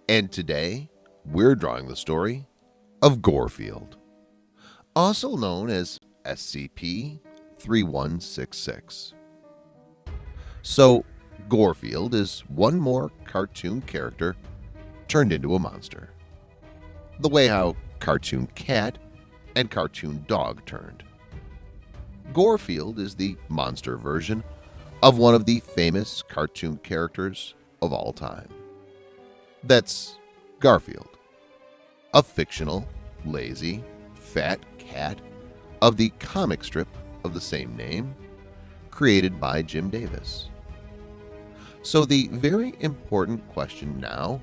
And today, we're drawing the story of Gorefield, also known as SCP-3166. So, Gorefield is one more cartoon character turned into a monster. The way how cartoon cat and cartoon dog turned. Gorefield is the monster version of one of the famous cartoon characters of all time. That's Garfield, a fictional, lazy, fat cat of the comic strip of the same name, created by Jim Davis. So the very important question now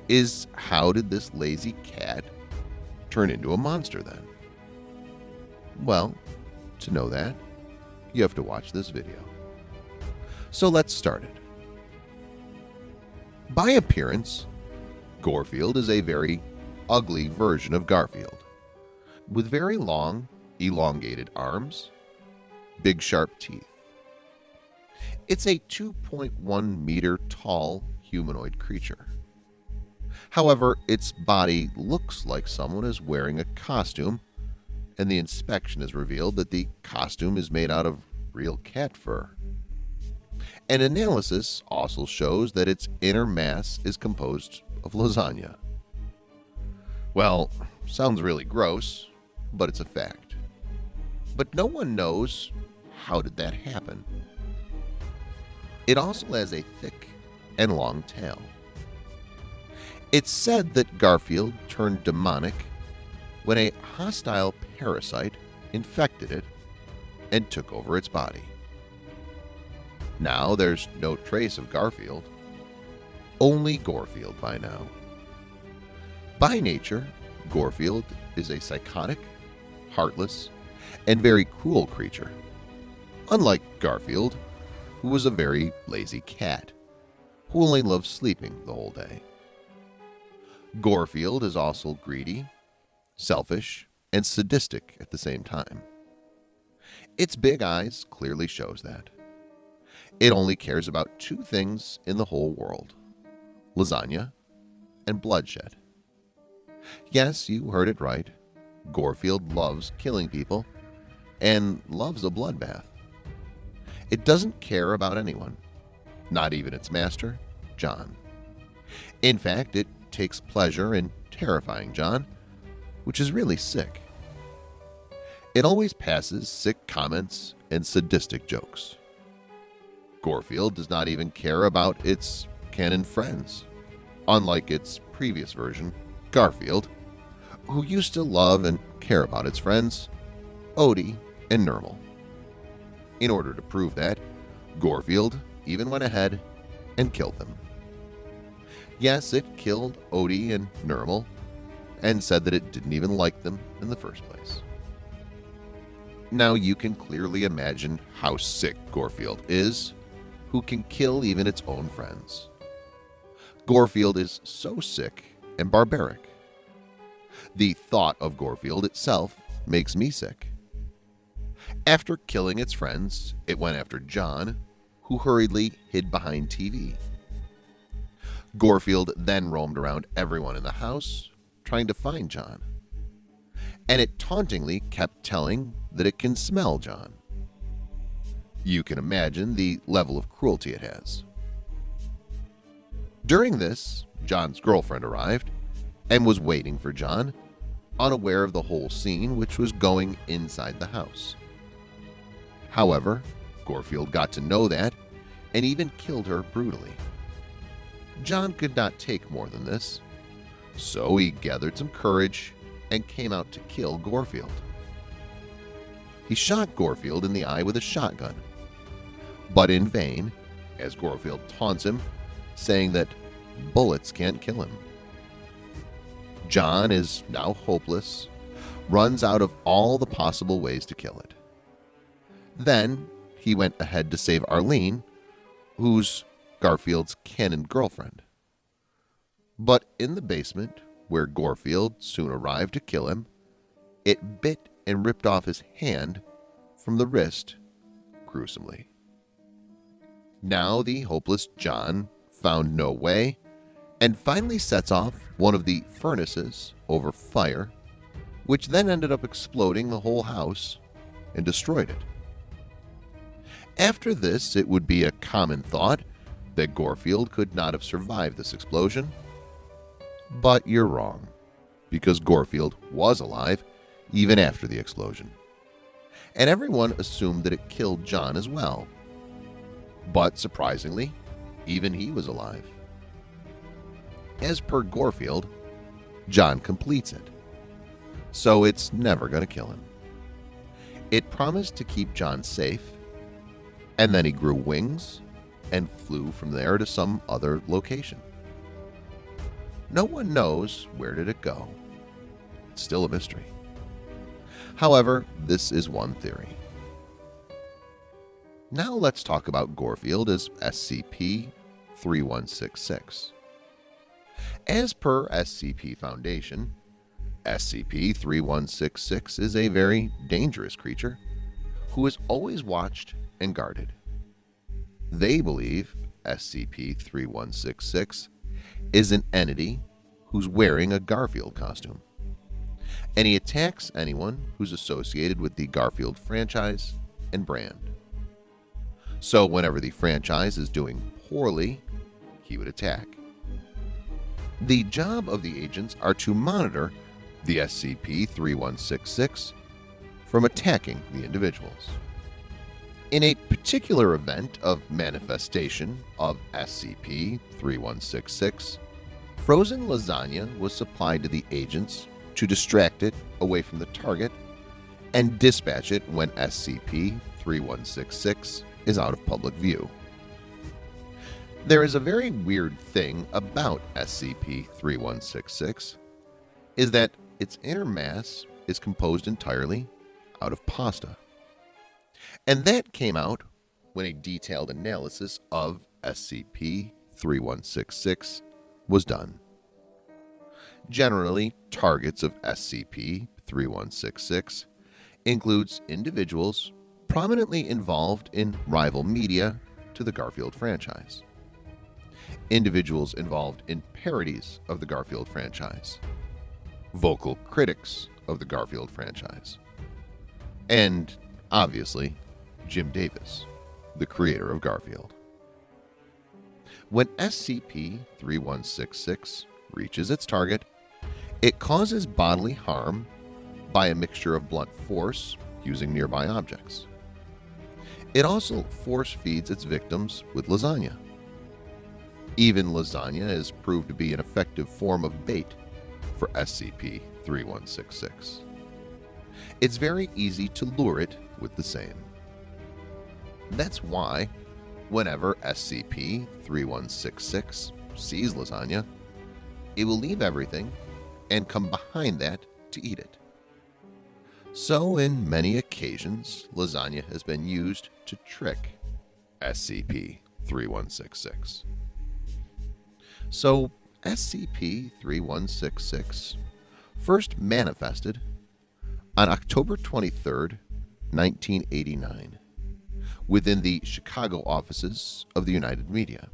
is, how did this lazy cat turn into a monster then? Well, to know that, you have to watch this video. So let's start it. By appearance, Gorefield is a very ugly version of Garfield, with very long, elongated arms, big sharp teeth. It's a 2.1 meter tall humanoid creature. However, its body looks like someone is wearing a costume, and the inspection has revealed that the costume is made out of real cat fur. An analysis also shows that its inner mass is composed of lasagna. Well, sounds really gross, but it's a fact. But no one knows, how did that happen? It also has a thick and long tail. It's said that Garfield turned demonic when a hostile parasite infected it and took over its body. Now there's no trace of Garfield, only Gorefield by now. By nature, Gorefield is a psychotic, heartless, and very cruel creature, unlike Garfield, who was a very lazy cat who only loved sleeping the whole day. Gorefield is also greedy, selfish, and sadistic at the same time. Its big eyes clearly shows that. It only cares about two things in the whole world: lasagna and bloodshed. Yes, you heard it right. Gorefield loves killing people and loves a bloodbath. It doesn't care about anyone, not even its master, John. In fact, it takes pleasure in terrifying John, which is really sick. It always passes sick comments and sadistic jokes. Gorefield does not even care about its canon friends, unlike its previous version, Garfield, who used to love and care about its friends, Odie and Nermal. In order to prove that, Gorefield even went ahead and killed them. Yes, it killed Odie and Nermal and said that it didn't even like them in the first place. Now you can clearly imagine how sick Gorefield is, who can kill even its own friends. Gorefield is so sick and barbaric. The thought of Gorefield itself makes me sick. After killing its friends, it went after John, who hurriedly hid behind TV. Gorefield then roamed around everyone in the house, trying to find John. And it tauntingly kept telling that it can smell John. You can imagine the level of cruelty it has. During this, John's girlfriend arrived and was waiting for John, unaware of the whole scene which was going inside the house. However, Gorefield got to know that and even killed her brutally. John could not take more than this, so he gathered some courage and came out to kill Gorefield. He shot Gorefield in the eye with a shotgun, but in vain, as Gorefield taunts him, saying that bullets can't kill him. John is now hopeless, runs out of all the possible ways to kill it. Then he went ahead to save Arlene, who's Garfield's canon girlfriend. But in the basement, where Gorefield soon arrived to kill him, it bit and ripped off his hand from the wrist gruesomely. Now the hopeless John found no way and finally sets off one of the furnaces over fire, which then ended up exploding the whole house and destroyed it. After this, it would be a common thought that Gorefield could not have survived this explosion. But you're wrong, because Gorefield was alive even after the explosion. And everyone assumed that it killed John as well. But surprisingly, even he was alive. As per Gorefield, John completes it, so it's never going to kill him. It promised to keep John safe, and then he grew wings and flew from there to some other location. No one knows where did it go. It's still a mystery. However, this is one theory. Now let's talk about Gorefield as SCP-3166. As per SCP Foundation, SCP-3166 is a very dangerous creature who is always watched and guarded. They believe SCP-3166 is an entity who's wearing a Garfield costume, and he attacks anyone who's associated with the Garfield franchise and brand. So whenever the franchise is doing poorly, he would attack. The job of the agents are to monitor the SCP-3166 from attacking the individuals. In a particular event of manifestation of SCP-3166, frozen lasagna was supplied to the agents to distract it away from the target and dispatch it when SCP-3166 is out of public view. There is a very weird thing about SCP-3166 is that its inner mass is composed entirely out of pasta. And that came out when a detailed analysis of SCP-3166 was done. Generally, targets of SCP-3166 includes individuals prominently involved in rival media to the Garfield franchise, individuals involved in parodies of the Garfield franchise, vocal critics of the Garfield franchise, and, obviously, Jim Davis, the creator of Garfield. When SCP-3166 reaches its target, it causes bodily harm by a mixture of blunt force using nearby objects. It also force feeds its victims with lasagna. Even lasagna is proved to be an effective form of bait for SCP-3166. It's very easy to lure it with the same. That's why, whenever SCP-3166 sees lasagna, it will leave everything and come behind that to eat it. So, in many occasions, lasagna has been used to trick SCP-3166. So, SCP-3166 first manifested on October 23, 1989, within the Chicago offices of the United Media.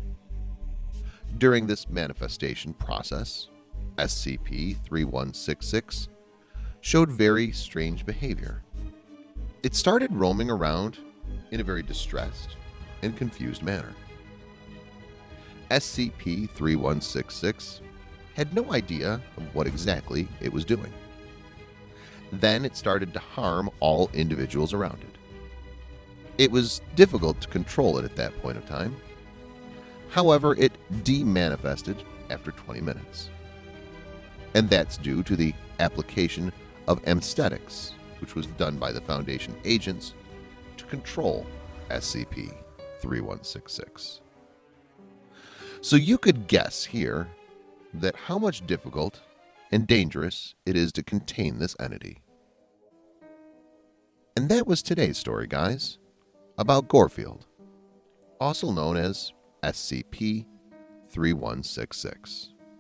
During this manifestation process, SCP-3166 showed very strange behavior. It started roaming around in a very distressed and confused manner. SCP-3166 had no idea of what exactly it was doing. Then it started to harm all individuals around it. It was difficult to control it at that point of time. However, it de-manifested after 20 minutes. And that's due to the application of anesthetics, which was done by the Foundation agents to control SCP-3166. So you could guess here that how much difficult and dangerous it is to contain this entity. And that was today's story, guys, about Gorefield, also known as SCP-3166.